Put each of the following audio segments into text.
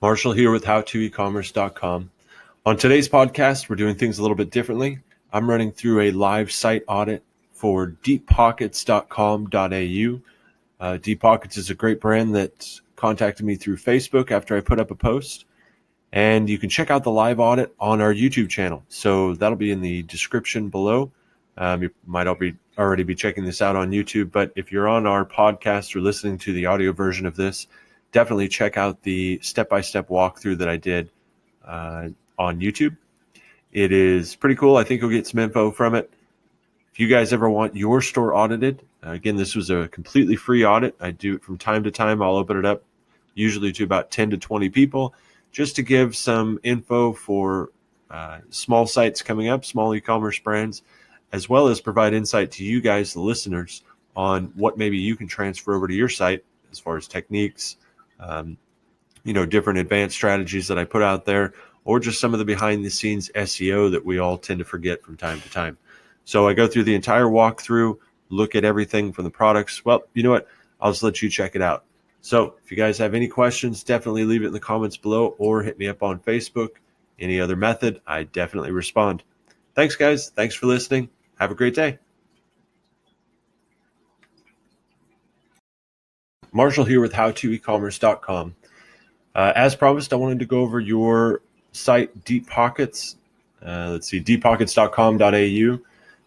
Marshall here with howtoecommerce.com. On today's podcast, we're doing things a little bit differently. I'm running through a live site audit for deeppockets.com.au. Deep Pockets is a great brand that contacted me through Facebook after I put up a post. And you can check out the live audit on our YouTube channel. So that'll be in the description below. You might already be checking this out on YouTube, but if you're on our podcast or listening to the audio version of this, definitely check out the step-by-step walkthrough that I did on YouTube. It is pretty cool. I think you'll get some info from it. If you guys ever want your store audited, again, this was a completely free audit. I do it from time to time. I'll open it up usually to about 10 to 20 people just to give some info for small sites coming up, small e-commerce brands, as well as provide insight to you guys, the listeners, on what maybe you can transfer over to your site as far as techniques, different advanced strategies that I put out there, or just some of the behind the scenes SEO that we all tend to forget from time to time. So I go through the entire walkthrough, look at everything from the products. Well, you know what? I'll just let you check it out. So if you guys have any questions, definitely leave it in the comments below or hit me up on Facebook. Any other method, I definitely respond. Thanks, guys. Thanks for listening. Have a great day. Marshall here with howtoecommerce.com. As promised, I wanted to go over your site, Deep Pockets. Deeppockets.com.au.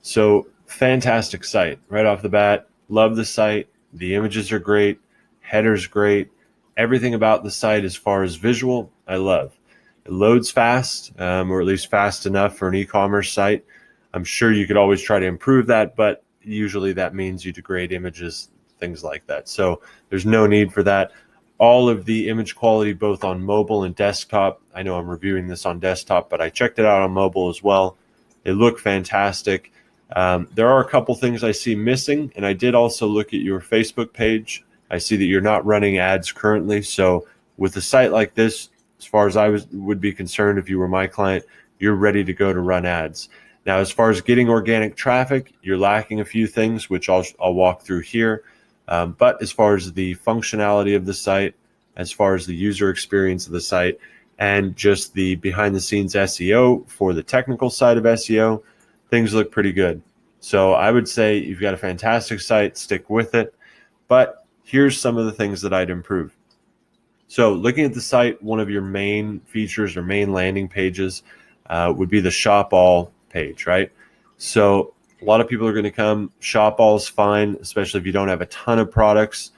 So fantastic site right off the bat. Love the site. The images are great. Header's great. Everything about the site as far as visual, I love. It loads fast, or at least fast enough for an e-commerce site. I'm sure you could always try to improve that, but usually that means you degrade images, things like that. So there's no need for that. All of the image quality, both on mobile and desktop. I know I'm reviewing this on desktop, but I checked it out on mobile as well. They look fantastic. There are a couple things I see missing, and I did also look at your Facebook page. I see that you're not running ads currently. So with a site like this, as far as I would be concerned, if you were my client, you're ready to go to run ads. Now, as far as getting organic traffic, you're lacking a few things, which I'll walk through here. But as far as the functionality of the site, as far as the user experience of the site, and just the behind the scenes SEO for the technical side of SEO, things look pretty good. So I would say you've got a fantastic site, stick with it. But here's some of the things that I'd improve. So looking at the site, one of your main features or main landing pages would be the shop all page, right? So a lot of people are going to come. Shop all is fine, especially if you don't have a ton of products.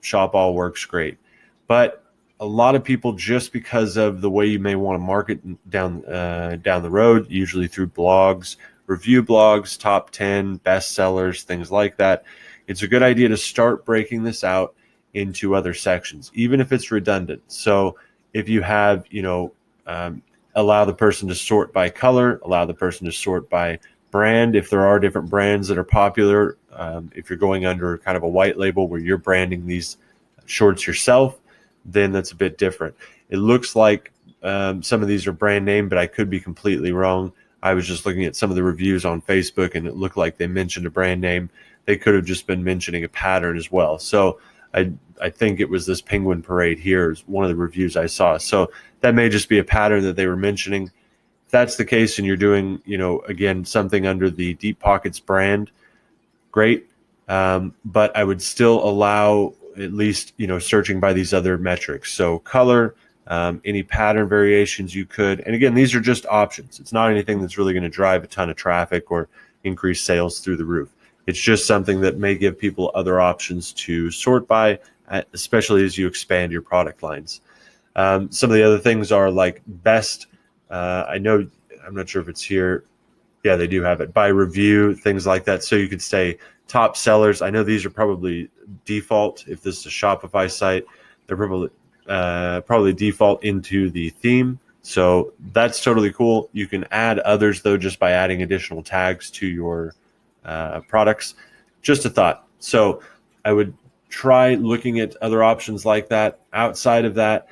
Shop all works great. But a lot of people, just because of the way you may want to market down the road, usually through blogs, review blogs, top 10, bestsellers, things like that, it's a good idea to start breaking this out into other sections, even if it's redundant. So if you have, allow the person to sort by color, allow the person to sort by brand, if there are different brands that are popular, if you're going under kind of a white label where you're branding these shorts yourself, then that's a bit different. It looks like some of these are brand name, but I could be completely wrong. I was just looking at some of the reviews on Facebook and it looked like they mentioned a brand name. They could have just been mentioning a pattern as well. So I think it was this Penguin Parade here is one of the reviews I saw. So that may just be a pattern that they were mentioning. If that's the case and you're doing, again, something under the Deep Pockets brand, great. But I would still allow at least, searching by these other metrics. So color, any pattern variations you could. And again, these are just options. It's not anything that's really going to drive a ton of traffic or increase sales through the roof. It's just something that may give people other options to sort by, especially as you expand your product lines. Some of the other things are like best. I'm not sure if it's here. Yeah, they do have it by review, things like that. So you could say top sellers. I know these are probably default. If this is a Shopify site, they're probably default into the theme. So that's totally cool. You can add others though, just by adding additional tags to your products. Just a thought. So I would try looking at other options like that. Outside of that,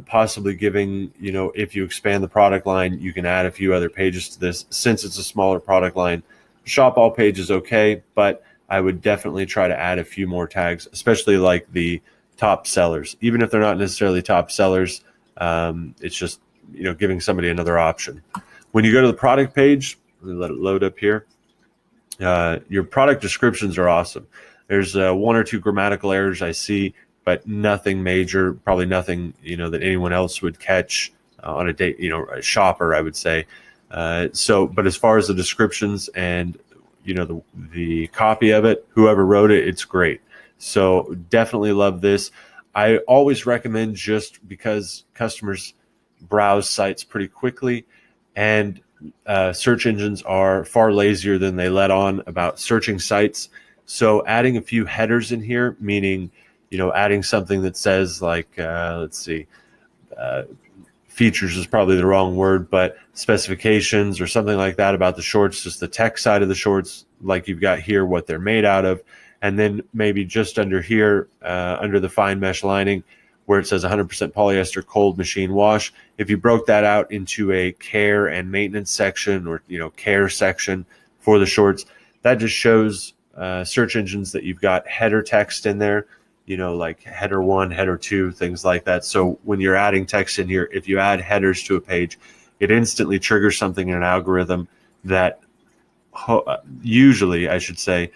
possibly giving, if you expand the product line, you can add a few other pages to this. Since it's a smaller product line, shop all page is okay, but I would definitely try to add a few more tags, especially like the top sellers, even if they're not necessarily top sellers. It's just, giving somebody another option. When you go to the product page, let me let it load up here. Your product descriptions are awesome. There's one or two grammatical errors I see, but nothing major, probably nothing, that anyone else would catch on a date, a shopper, I would say. But as far as the descriptions and, the copy of it, whoever wrote it, it's great. So definitely love this. I always recommend, just because customers browse sites pretty quickly, and search engines are far lazier than they let on about searching sites. So adding a few headers in here, meaning, adding something that says like, features is probably the wrong word, but specifications or something like that about the shorts, just the tech side of the shorts, like you've got here, what they're made out of. And then maybe just under here, under the fine mesh lining, where it says 100% polyester cold machine wash, if you broke that out into a care and maintenance section, or care section for the shorts, that just shows search engines that you've got header text in there, like header 1, header 2, things like that. So when you're adding text in here, if you add headers to a page, it instantly triggers something in an algorithm that usually, I should say,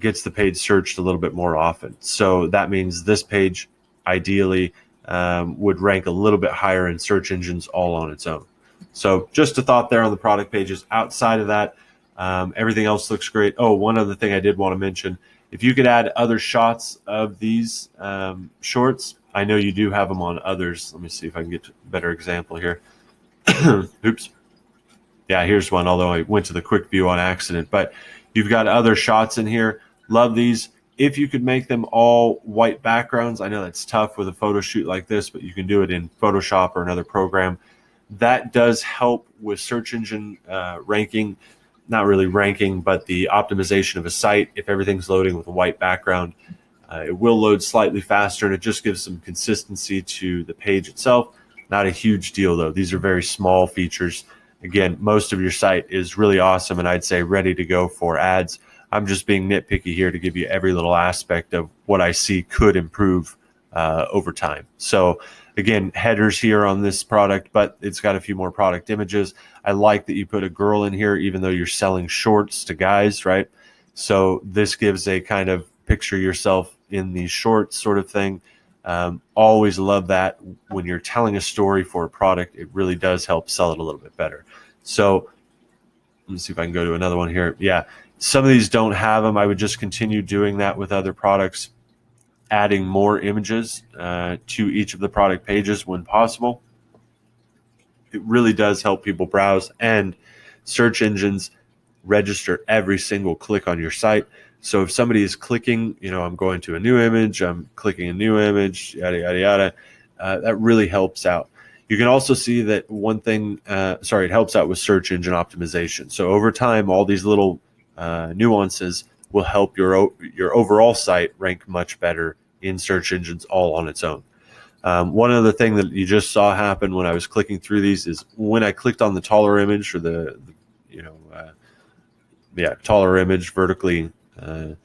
gets the page searched a little bit more often. So that means this page ideally would rank a little bit higher in search engines all on its own. So just a thought there on the product pages. Outside of that, everything else looks great. Oh, one other thing I did want to mention, if you could add other shots of these shorts, I know you do have them on others. Let me see if I can get a better example here. Oops. Yeah, here's one, although I went to the quick view on accident. But you've got other shots in here. Love these. If you could make them all white backgrounds, I know that's tough with a photo shoot like this, but you can do it in Photoshop or another program. That does help with search engine ranking. Not really ranking, but the optimization of a site. If everything's loading with a white background, it will load slightly faster, and it just gives some consistency to the page itself. Not a huge deal, though. These are very small features. Again, most of your site is really awesome, and I'd say ready to go for ads. I'm just being nitpicky here to give you every little aspect of what I see could improve over time. So again, headers here on this product, but it's got a few more product images. I like that you put a girl in here, even though you're selling shorts to guys, right? So this gives a kind of picture yourself in these shorts sort of thing. Always love that. When you're telling a story for a product, it really does help sell it a little bit better. So let me see if I can go to another one here. Yeah, some of these don't have them. I would just continue doing that with other products, adding more images to each of the product pages when possible. It really does help people browse, and search engines register every single click on your site. So if somebody is clicking, I'm going to a new image, I'm clicking a new image, yada, yada, yada, that really helps out. You can also see that one thing, it helps out with search engine optimization. So over time, all these little nuances will help your overall site rank much better in search engines all on its own. One other thing that you just saw happen when I was clicking through these is when I clicked on the taller image, or taller image vertically, the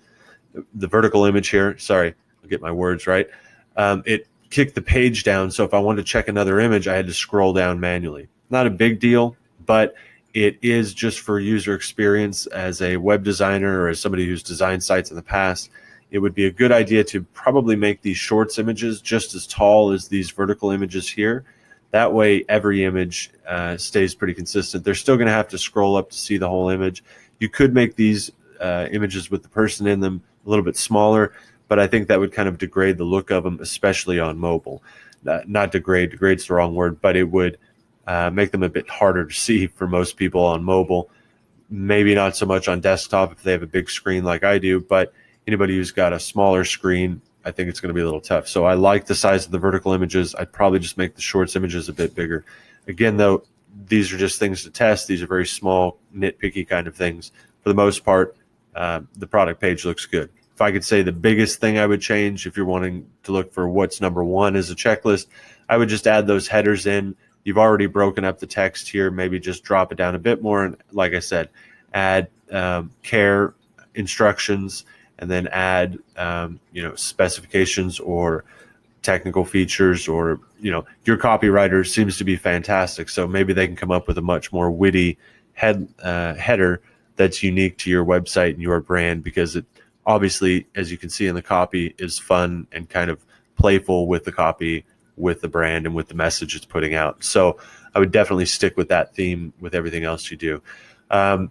vertical image here. Sorry, I'll get my words right. It kicked the page down. So if I wanted to check another image, I had to scroll down manually. Not a big deal, but it is just for user experience. As a web designer or as somebody who's designed sites in the past, it would be a good idea to probably make these shorts images just as tall as these vertical images here. That way, every image stays pretty consistent. They're still going to have to scroll up to see the whole image. You could make these images with the person in them a little bit smaller, but I think that would kind of degrade the look of them, especially on mobile. Not degrade, degrade's the wrong word, but it would make them a bit harder to see for most people on mobile. Maybe not so much on desktop if they have a big screen like I do, but anybody who's got a smaller screen, I think it's going to be a little tough. So I like the size of the vertical images. I'd probably just make the shorts images a bit bigger. Again, though, these are just things to test. These are very small, nitpicky kind of things. For the most part, the product page looks good. If I could say the biggest thing I would change, if you're wanting to look for what's number one as a checklist, I would just add those headers in. You've already broken up the text here. Maybe just drop it down a bit more. And like I said, add care instructions, and then add specifications or technical features, or your copywriter seems to be fantastic, so maybe they can come up with a much more witty header that's unique to your website and your brand, because it obviously, as you can see in the copy, is fun and kind of playful with the copy, with the brand, and with the message it's putting out. So I would definitely stick with that theme with everything else you do.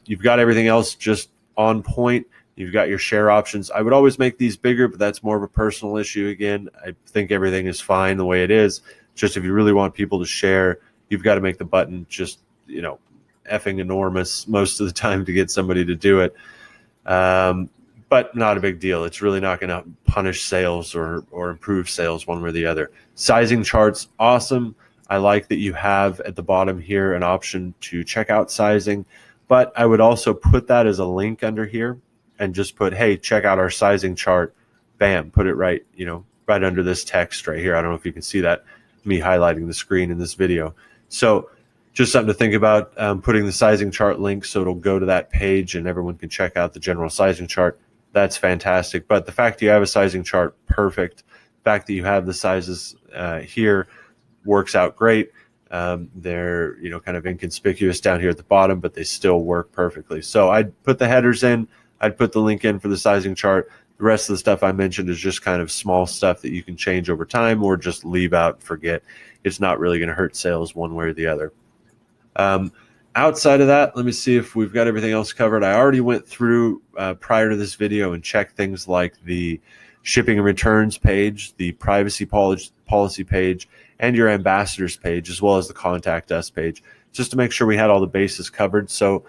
You've got everything else just on point. You've got your share options. I would always make these bigger, but that's more of a personal issue. Again, I think everything is fine the way it is. Just if you really want people to share, you've got to make the button just, effing enormous most of the time to get somebody to do it. But not a big deal. It's really not going to punish sales or improve sales one way or the other. Sizing charts, awesome. I like that you have at the bottom here an option to check out sizing, but I would also put that as a link under here and just put, hey, check out our sizing chart. Bam, put it right, right under this text right here. I don't know if you can see that, me highlighting the screen in this video. So just something to think about, putting the sizing chart link so it'll go to that page and everyone can check out the general sizing chart. That's fantastic. But the fact you have a sizing chart, perfect. The fact that you have the sizes here works out great. They're kind of inconspicuous down here at the bottom, but they still work perfectly. So I'd put the headers in. I'd put the link in for the sizing chart. The rest of the stuff I mentioned is just kind of small stuff that you can change over time or just leave out and forget. It's not really going to hurt sales one way or the other. Outside of that, let me see if we've got everything else covered. I already went through prior to this video and checked things like the shipping and returns page, the privacy policy page, and your ambassadors page, as well as the contact us page, just to make sure we had all the bases covered. So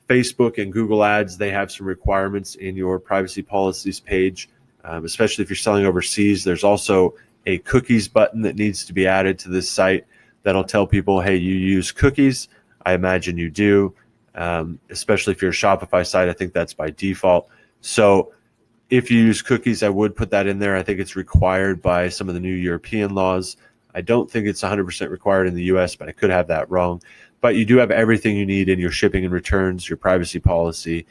Facebook and Google Ads, they have some requirements in your privacy policies page, especially if you're selling overseas. There's also a cookies button that needs to be added to this site that'll tell people, hey, you use cookies. I imagine you do, especially if you're a Shopify site. I think that's by default. So if you use cookies, I would put that in there. I think it's required by some of the new European laws. I don't think it's 100% required in the US, but I could have that wrong. But you do have everything you need in your shipping and returns, your privacy policy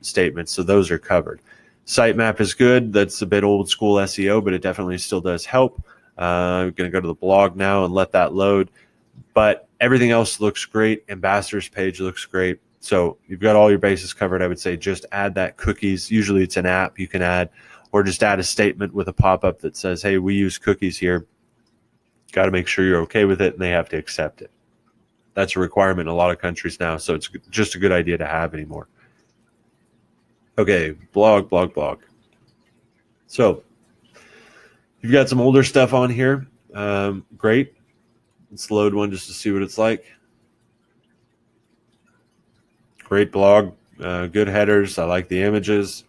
statements. So those are covered. Sitemap is good. That's a bit old school SEO, but it definitely still does help. I'm going to go to the blog now and let that load. But everything else looks great. Ambassadors page looks great. So you've got all your bases covered. I would say just add that cookies. Usually it's an app you can add, or just add a statement with a pop-up that says, hey, we use cookies here. Got to make sure you're okay with it, and they have to accept it. That's a requirement in a lot of countries now, so it's just a good idea to have anymore. Okay, blog. So you've got some older stuff on here. Great. Let's load one just to see what it's like. Great blog, good headers. I like the images.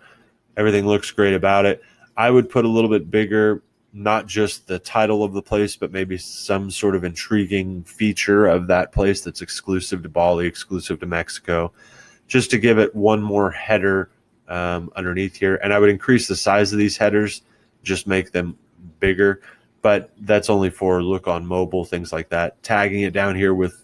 Everything looks great about it. I would put a little bit bigger, not just the title of the place, but maybe some sort of intriguing feature of that place that's exclusive to Bali, exclusive to Mexico, just to give it one more header underneath here. And I would increase the size of these headers, just make them bigger. But that's only for look on mobile, things like that. Tagging it down here with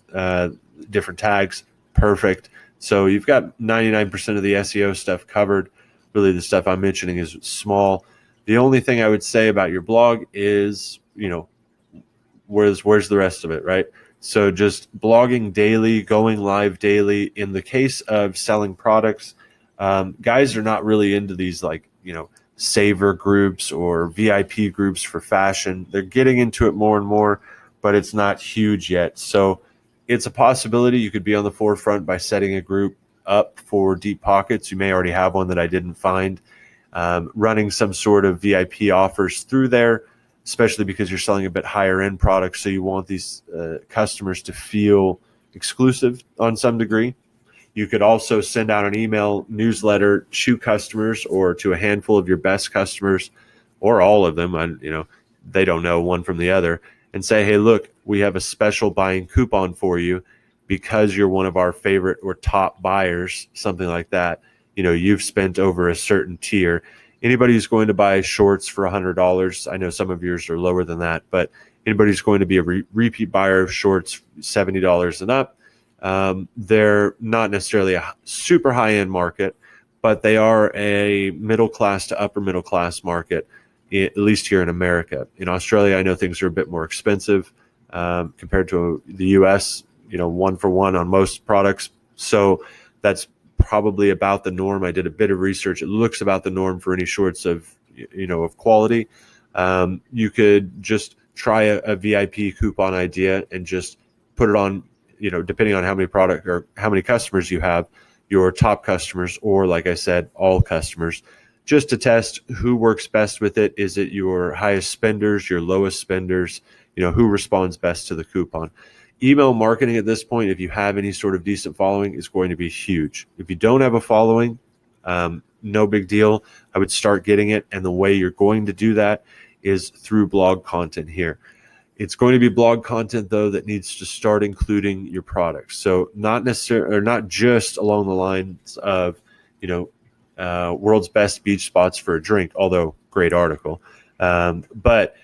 different tags, perfect. So you've got 99% of the SEO stuff covered. Really, the stuff I'm mentioning is small. The only thing I would say about your blog is, where's the rest of it, right? So just blogging daily, going live daily. In the case of selling products, guys are not really into these saver groups or VIP groups for fashion. They're getting into it more and more, but it's not huge yet. So it's a possibility you could be on the forefront by setting a group up for deep pockets. You may already have one that I didn't find. Running some sort of VIP offers through there, especially because you're selling a bit higher end products. So you want these customers to feel exclusive on some degree. You could also send out an email newsletter to customers or to a handful of your best customers, or all of them. They don't know one from the other, and say, hey, look, we have a special buying coupon for you because you're one of our favorite or top buyers, something like that. You've spent over a certain tier. Anybody who's going to buy shorts for $100, I know some of yours are lower than that, but anybody who's going to be a repeat buyer of shorts, $70 and up, they're not necessarily a super high-end market, but they are a middle class to upper middle class market, at least here in America. In Australia, I know things are a bit more expensive compared to the US, 1-for-1 on most products. So that's probably about the norm. I did a bit of research. It looks about the norm for any shorts of quality. You could just try a VIP coupon idea and just put it on, depending on how many product or how many customers you have, your top customers, or like I said, all customers, just to test who works best with it. Is it your highest spenders, your lowest spenders, who responds best to the coupon? Email marketing at this point, if you have any sort of decent following, is going to be huge. If you don't have a following, no big deal. I would start getting it. And the way you're going to do that is through blog content here. It's going to be blog content, though, that needs to start including your products. So not necessarily, or not just along the lines of, world's best beach spots for a drink, although great article. But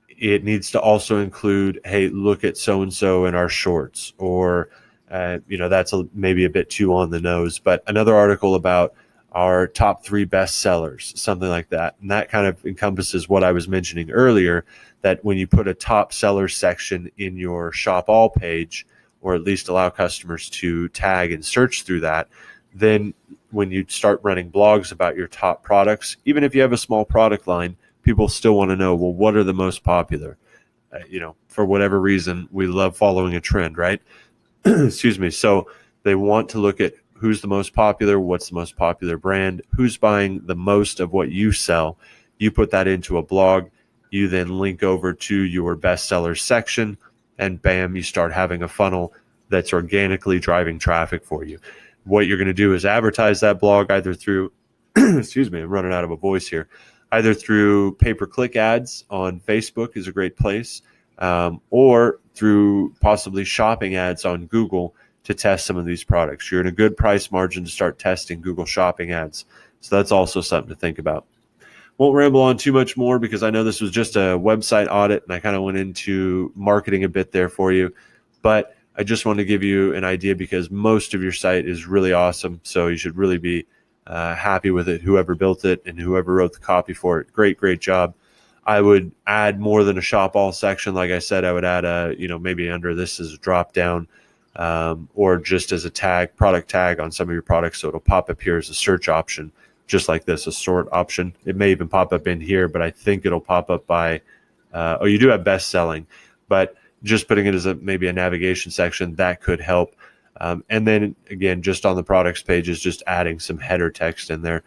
it needs to also include, hey, look at so-and-so in our shorts, or, that's maybe a bit too on the nose, but another article about our top 3 best sellers, something like that. And that kind of encompasses what I was mentioning earlier, that when you put a top seller section in your shop all page, or at least allow customers to tag and search through that, then when you start running blogs about your top products, even if you have a small product line, people still want to know, well, what are the most popular? For whatever reason, we love following a trend, right? Excuse me. So they want to look at who's the most popular, what's the most popular brand, who's buying the most of what you sell. You put that into a blog. You then link over to your bestseller section, and bam, you start having a funnel that's organically driving traffic for you. What you're going to do is advertise that blog either through, excuse me, I'm running out of a voice here, either through pay-per-click ads on Facebook is a great place, or through possibly shopping ads on Google to test some of these products. You're in a good price margin to start testing Google shopping ads. So that's also something to think about. Won't ramble on too much more because I know this was just a website audit and I kind of went into marketing a bit there for you. But I just want to give you an idea because most of your site is really awesome. So you should really be happy with it, whoever built it and whoever wrote the copy for it. Great job. I would add more than a shop all section. Like I said, I would add maybe under this as a drop down, or just as a tag, product tag on some of your products. So it'll pop up here as a search option, just like this, a sort option. It may even pop up in here, but I think it'll pop up by, you do have best selling, but just putting it as maybe a navigation section, that could help. And then again, just on the products page is just adding some header text in there.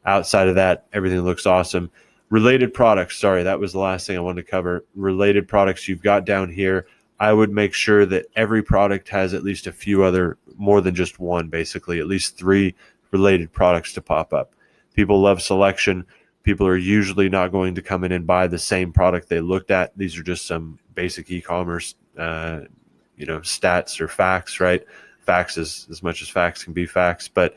Outside of that, everything looks awesome. Related products, sorry, that was the last thing I wanted to cover. Related products you've got down here. I would make sure that every product has at least a few other, more than just one, basically, at least 3 related products to pop up. People love selection. People are usually not going to come in and buy the same product they looked at. These are just some basic e-commerce, stats or facts, right? Facts is as much as facts can be facts, but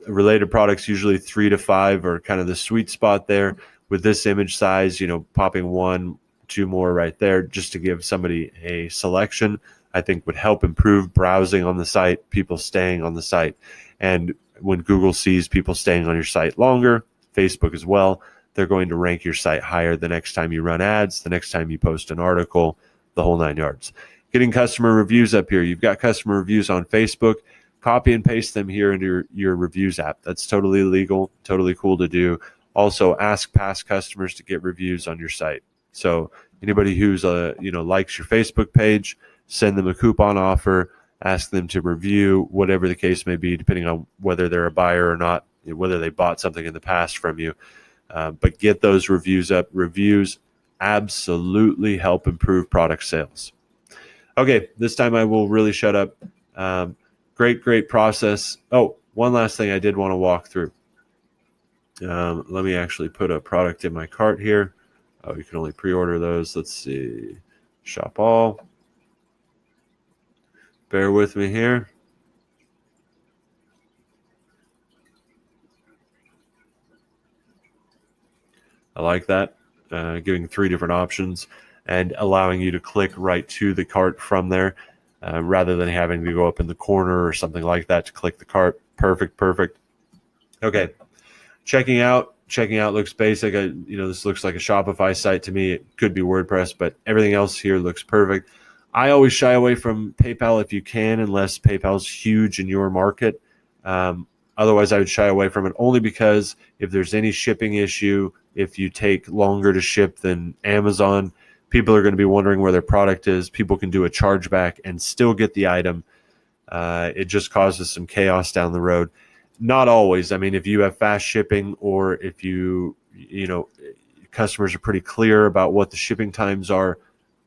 related products, usually 3 to 5 are kind of the sweet spot there. With this image size, popping 1, 2 more right there just to give somebody a selection, I think would help improve browsing on the site, people staying on the site. And when Google sees people staying on your site longer, Facebook as well, they're going to rank your site higher the next time you run ads, the next time you post an article, the whole 9 yards. Getting customer reviews up here. You've got customer reviews on Facebook. Copy and paste them here into your reviews app. That's totally legal, totally cool to do. Also, ask past customers to get reviews on your site. So anybody who's likes your Facebook page, send them a coupon offer, ask them to review, whatever the case may be, depending on whether they're a buyer or not, whether they bought something in the past from you. But get those reviews up. Reviews absolutely help improve product sales. Okay, this time I will really shut up. Great process. Oh, one last thing I did want to walk through. Let me actually put a product in my cart here. Oh, you can only pre-order those. Let's see. Shop all. Bear with me here. I like that. Giving 3 different options and allowing you to click right to the cart from there rather than having to go up in the corner or something like that to click the cart. Perfect. Okay. Checking out looks basic. This looks like a Shopify site to me. It could be WordPress, but everything else here looks perfect. I always shy away from PayPal if you can, unless PayPal's huge in your market. Otherwise, I would shy away from it only because if there's any shipping issue, if you take longer to ship than Amazon, people are going to be wondering where their product is. People can do a chargeback and still get the item. It just causes some chaos down the road. Not always. I mean, if you have fast shipping, or if customers are pretty clear about what the shipping times are,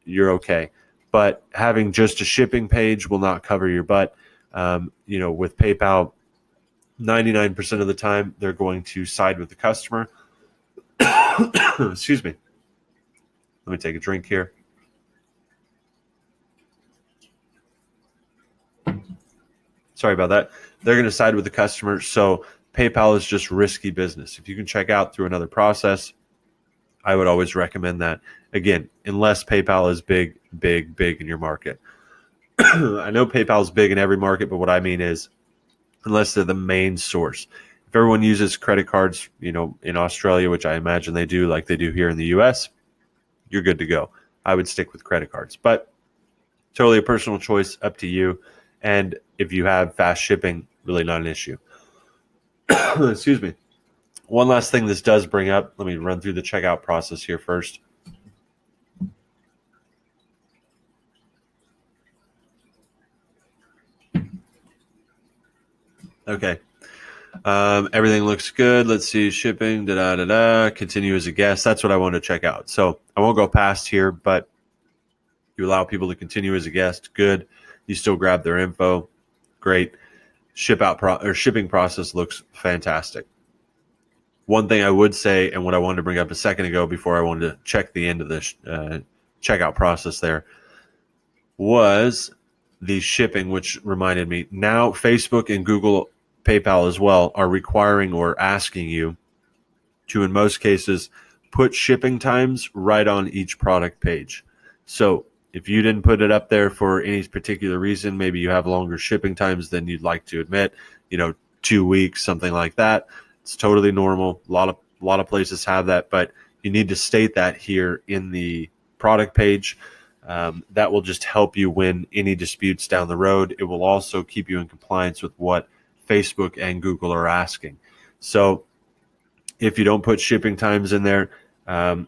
you're okay. But having just a shipping page will not cover your butt. With PayPal, 99% of the time, they're going to side with the customer. Excuse me. Let me take a drink here. Sorry about that. They're going to side with the customer. So PayPal is just risky business. If you can check out through another process, I would always recommend that. Again, unless PayPal is big in your market. I know PayPal is big in every market, but what I mean is unless they're the main source. If everyone uses credit cards, in Australia, which I imagine they do like they do here in the US, you're good to go. I would stick with credit cards, but totally a personal choice, up to you. And if you have fast shipping, really not an issue. Excuse me. One last thing this does bring up, let me run through the checkout process here first. Okay. Everything looks good. Let's see, shipping, continue as a guest. That's what I want to check out. So I won't go past here, but you allow people to continue as a guest. Good. You still grab their info. Great. Shipping process looks fantastic. One thing I would say, and what I wanted to bring up a second ago before I wanted to check the end of this checkout process there, was the shipping, which reminded me. Now Facebook and Google, PayPal as well, are requiring or asking you to, in most cases, put shipping times right on each product page. So if you didn't put it up there for any particular reason, maybe you have longer shipping times than you'd like to admit, 2 weeks, something like that. It's totally normal. A lot of places have that, but you need to state that here in the product page. That will just help you win any disputes down the road. It will also keep you in compliance with what Facebook and Google are asking. So if you don't put shipping times in there,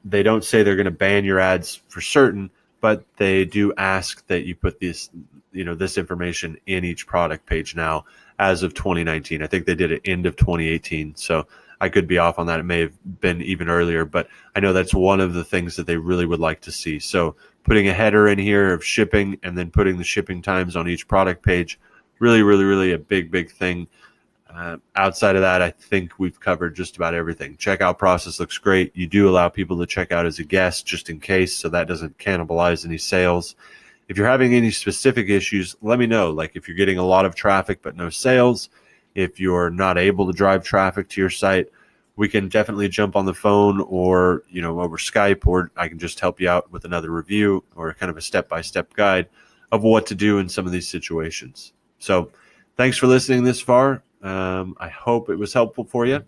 they don't say they're going to ban your ads for certain, but they do ask that you put this information in each product page now as of 2019. I think they did it end of 2018. So I could be off on that. It may have been even earlier, but I know that's one of the things that they really would like to see. So putting a header in here of shipping and then putting the shipping times on each product page, really a big thing. Outside of that, I think we've covered just about everything. Checkout process looks great. You do allow people to check out as a guest just in case, so that doesn't cannibalize any sales. If you're having any specific issues, let me know. Like if you're getting a lot of traffic but no sales, if you're not able to drive traffic to your site, we can definitely jump on the phone or, over Skype, or I can just help you out with another review or kind of a step-by-step guide of what to do in some of these situations. So thanks for listening this far. I hope it was helpful for you.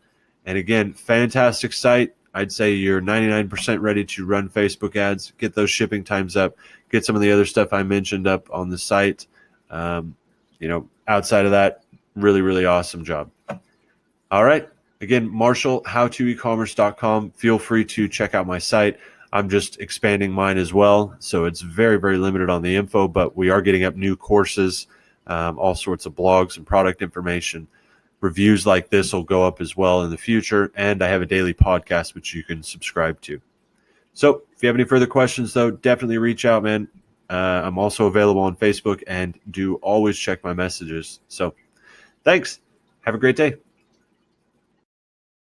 And again, fantastic site. I'd say you're 99% ready to run Facebook ads, get those shipping times up, get some of the other stuff I mentioned up on the site. Outside of that, really awesome job. All right. Again, Marshall, howtoecommerce.com. Feel free to check out my site. I'm just expanding mine as well. So it's very limited on the info, but we are getting up new courses, all sorts of blogs and product information. Reviews like this will go up as well in the future. And I have a daily podcast, which you can subscribe to. So if you have any further questions, though, definitely reach out, man. I'm also available on Facebook, and do always check my messages. So thanks. Have a great day.